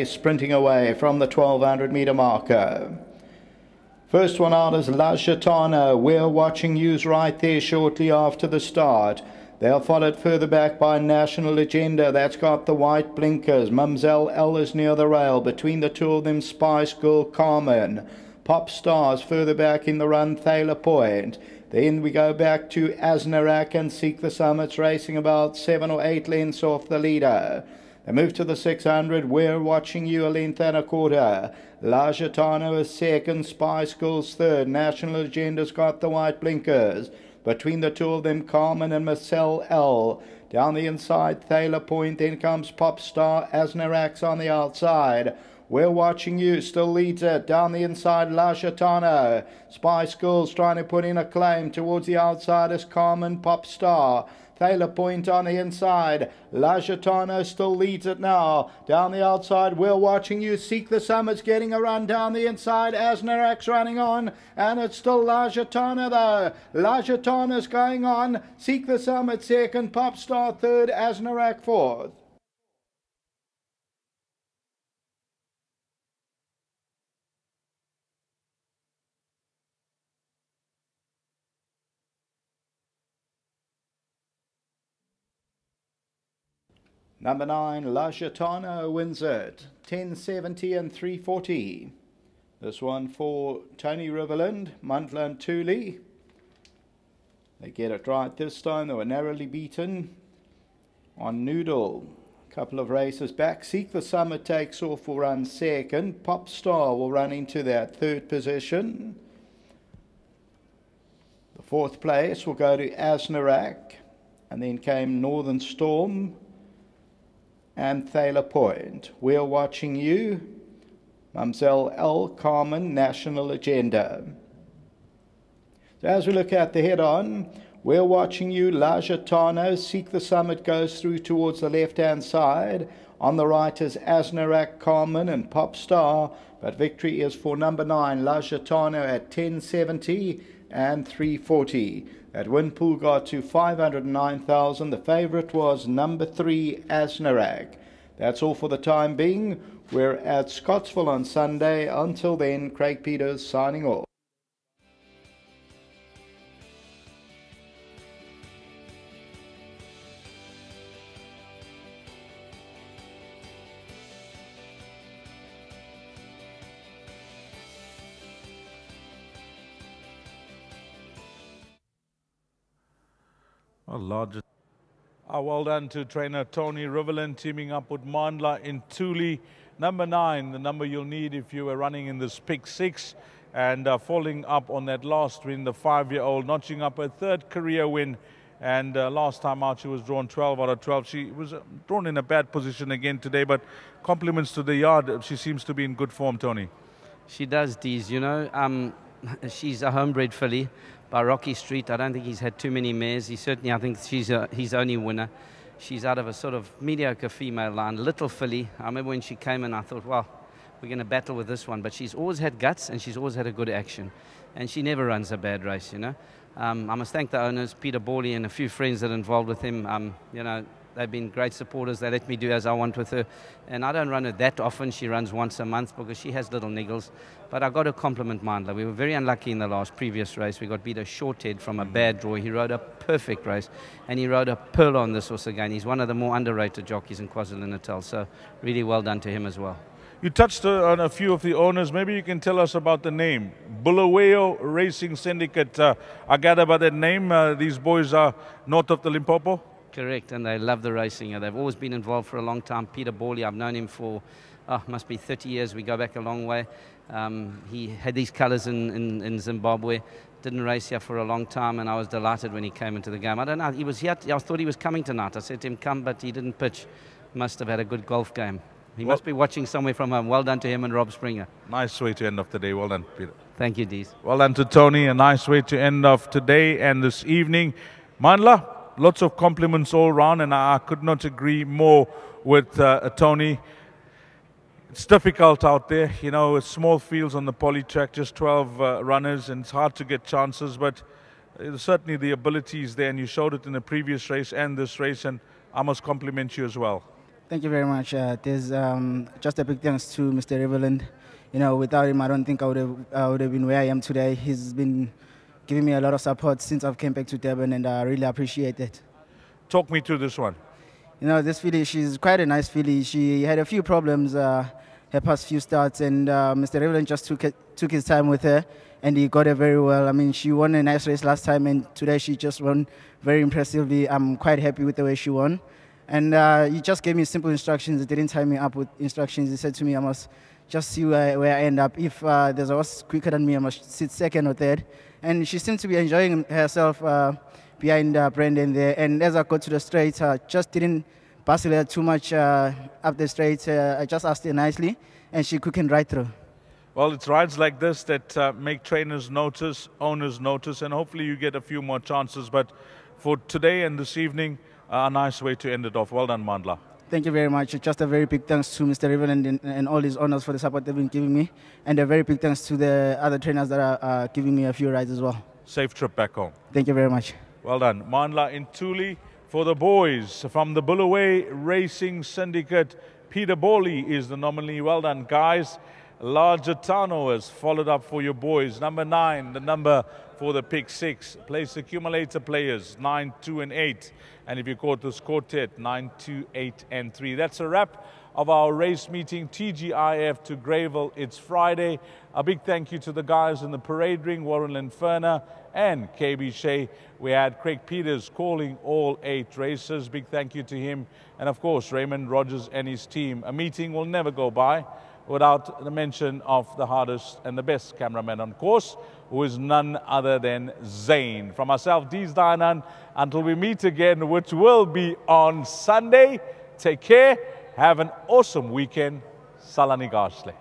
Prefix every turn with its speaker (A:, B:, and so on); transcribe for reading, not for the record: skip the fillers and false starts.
A: sprinting away from the 1200 meter marker. First one out is GITANO. We're watching yous right there shortly after the start. They're followed further back by National Agenda. That's got the white blinkers. Mumselle L is near the rail. Between the two of them, Spice Girl Carmen. Pop Stars further back in the run, Thaler Point. Then we go back to Asnarak and Seek the Summits, racing about 7 or 8 lengths off the leader. They move to the 600. We're watching you, a length and a quarter. GITANO is second. Spice Girl's third. National Agenda's got the white blinkers. Between the two of them, Carmen and Mumselle L. Down the inside, Thaler Point. Then comes Pop Star. Asnarak's on the outside. We're watching you, still leads it. Down the inside, GITANO. Spice Girls trying to put in a claim. Towards the outside is Carmen, Pop Star. Thaler Point on the inside. GITANO still leads it now. Down the outside, we're watching you. Seek the Summits getting a run down the inside. Asnarak's running on. And it's still GITANO though. GITANO's going on. Seek the Summit second. Pop Star third. Asnarak fourth. Number 9, GITANO wins it. 1070 and 340. This one for Tony Riverland, Muntler and Tooley. They get it right this time. They were narrowly beaten on Noodle. A couple of races back. Seek the Summit takes off, will run second. Pop Star will run into that third position. The fourth place will go to Asnarak. And then came Northern Storm and Thaler Point. We're watching you, Mumselle L, Carmen, National Agenda. So as we look at the head-on, we're watching you, GITANO. Seek the Summit goes through towards the left-hand side. On the right is Asnarak, Carmen, and Pop Star. But victory is for number 9, GITANO, at 1070 and 340. That win pool got to 509,000. The favourite was number 3, Asnarak. That's all for the time being. We're at Scottsville on Sunday. Until then, Craig Peters signing off.
B: Well done to trainer Tony Riverland, teaming up with Mandla in Thule. Number 9, the number you'll need if you were running in this pick 6, and following up on that last win, the 5-year-old notching up her third career win. And last time out she was drawn 12 out of 12. She was drawn in a bad position again today, but compliments to the yard. She seems to be in good form, Tony.
C: She does, Dees. You know, she's a homebred filly by Rocky Street. I don't think he's had too many mares. I think she's his only winner. She's out of a sort of mediocre female line, little filly. I remember when she came in, I thought, well, we're going to battle with this one. But she's always had guts and she's always had a good action. And she never runs a bad race, you know. I must thank the owners, Peter Borley and a few friends that are involved with him. You know, they've been great supporters. They let me do as I want with her. And I don't run her that often. She runs once a month because she has little niggles. But I got to compliment Mandla. We were very unlucky in the previous race. We got beat a short head from a bad draw. He rode a perfect race. And he rode a pearl on this horse again. He's one of the more underrated jockeys in KwaZulu-Natal. So really well done to him as well.
B: You touched on a few of the owners. Maybe you can tell us about the name. Bulawayo Racing Syndicate. I gather by that name, these boys are north of the Limpopo?
C: Correct, and they love the racing. They've always been involved for a long time. Peter Borley, I've known him for, must be 30 years. We go back a long way. He had these colours in Zimbabwe. Didn't race here for a long time, and I was delighted when he came into the game. I don't know, he was here. I thought he was coming tonight. I said to him, come, but he didn't pitch. Must have had a good golf game. He must be watching somewhere from home. Well done to him and Rob Springer.
B: Nice way to end off the day. Well done, Peter.
C: Thank you, Dees.
B: Well done to Tony. A nice way to end off today and this evening. Mandla, lots of compliments all round, and I could not agree more with Tony. It's difficult out there, you know, with small fields on the poly track, just 12 runners, and it's hard to get chances, but certainly the ability is there, and you showed it in the previous race and this race, and I must compliment you as well.
D: Thank you very much. There's just a big thanks to Mr. Riverland. You know, without him, I don't think I would have been where I am today. He's been giving me a lot of support since I've came back to Durban, and I really appreciate it.
B: Talk me through this one.
D: You know, this filly, she's quite a nice filly. She had a few problems her past few starts, and Mr. Riverland just took his time with her, and he got her very well. I mean, she won a nice race last time, and today she just won very impressively. I'm quite happy with the way she won. And he just gave me simple instructions. He didn't tie me up with instructions. He said to me, I must just see where I end up. If there's a horse quicker than me, I must sit second or third. And she seemed to be enjoying herself behind Brendan there. And as I got to the straight, I just didn't bustle her too much up the straight. I just asked her nicely, and she quickened right through.
B: Well, it's rides like this that make trainers notice, owners notice, and hopefully you get a few more chances. But for today and this evening, a nice way to end it off. Well done, Mandla.
D: Thank you very much. Just a very big thanks to Mr. Riverland and all his owners for the support they've been giving me. And a very big thanks to the other trainers that are giving me a few rides as well.
B: Safe trip back home.
D: Thank you very much.
B: Well done. Mandla in Thuli for the boys. From the Bulawayo Racing Syndicate, Peter Bowley is the nominee. Well done, guys. GITANO has followed up for your boys. Number 9, the number for the pick 6. Place accumulator players, 9, 2, and 8. And if you caught this quartet, 9, 2, 8, and 3. That's a wrap of our race meeting, TGIF to Greyville. It's Friday. A big thank you to the guys in the parade ring, Warren Linferna and KB Shea. We had Craig Peters calling all 8 races. Big thank you to him. And of course, Raymond Rogers and his team. A meeting will never go by without the mention of the hardest and the best cameraman on course, who is none other than Zane. From myself, Deez Dayanan, until we meet again, which will be on Sunday, take care, have an awesome weekend. Salani Gashle.